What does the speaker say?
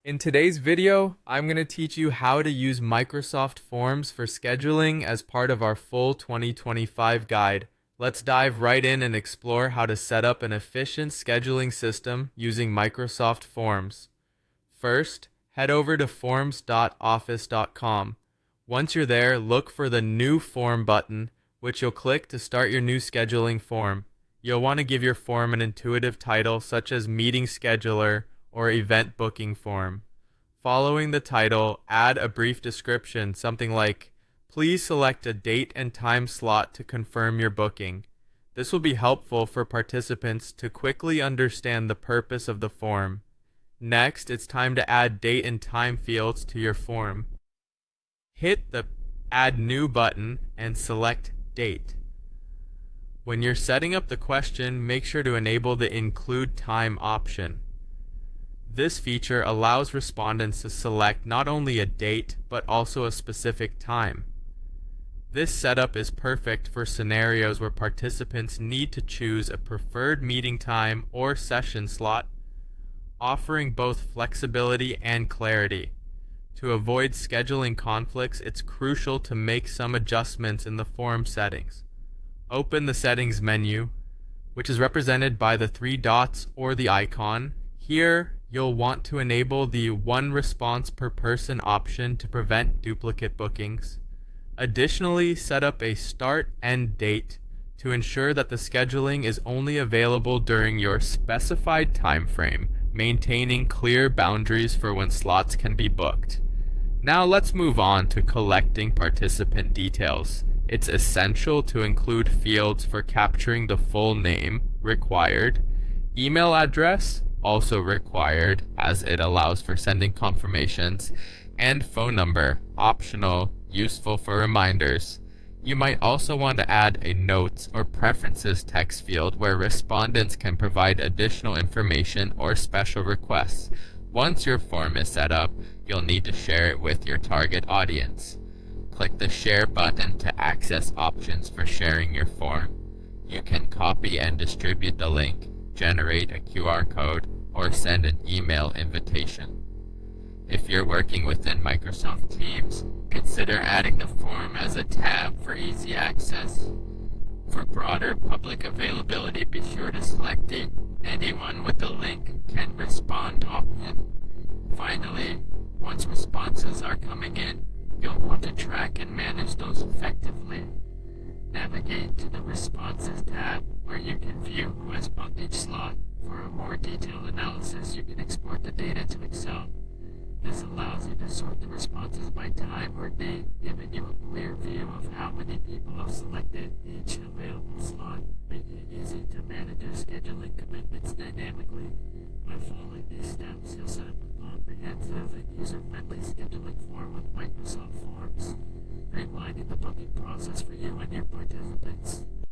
In today's video, I'm going to teach you how to use Microsoft Forms for scheduling as part of our full 2025 guide. Let's dive right in and explore how to set up an efficient scheduling system using Microsoft Forms. First, head over to forms.office.com. Once you're there, look for the New Form button, which you'll click to start your new scheduling form. You'll want to give your form an intuitive title such as Meeting Scheduler or Event Booking Form. Following the title, add a brief description, something like, "Please select a date and time slot to confirm your booking." This will be helpful for participants to quickly understand the purpose of the form. Next, it's time to add date and time fields to your form. Hit the Add New button and select Date. When you're setting up the question, make sure to enable the Include Time option. This feature allows respondents to select not only a date, but also a specific time. This setup is perfect for scenarios where participants need to choose a preferred meeting time or session slot, offering both flexibility and clarity. To avoid scheduling conflicts, it's crucial to make some adjustments in the form settings. Open the Settings menu, which is represented by the three dots or the icon. Here, you'll want to enable the one response per person option to prevent duplicate bookings. Additionally, set up a start-end date to ensure that the scheduling is only available during your specified time frame, maintaining clear boundaries for when slots can be booked. Now let's move on to collecting participant details. It's essential to include fields for capturing the full name, required, email address, also required as it allows for sending confirmations, and phone number, optional, useful for reminders. You might also want to add a notes or preferences text field where respondents can provide additional information or special requests. Once your form is set up, you'll need to share it with your target audience. Click the Share button to access options for sharing your form. You can copy and distribute the link, generate a QR code, or send an email invitation. If you're working within Microsoft Teams, consider adding the form as a tab for easy access. For broader public availability, be sure to select it. Anyone with the link can respond option. Finally, once responses are coming in, you'll want to track and manage those effectively. Navigate to the Responses tab where you can view who has booked each slot. For a more detailed analysis, you can export the data to Excel. This allows you to sort the responses by time or date, giving you a clear view of how many people have selected each available slot, making it easy to manage your scheduling commitments dynamically. By following these steps, you'll set up a comprehensive and user-friendly scheduling form with Microsoft Forms, streamlining the booking process for you and your participants.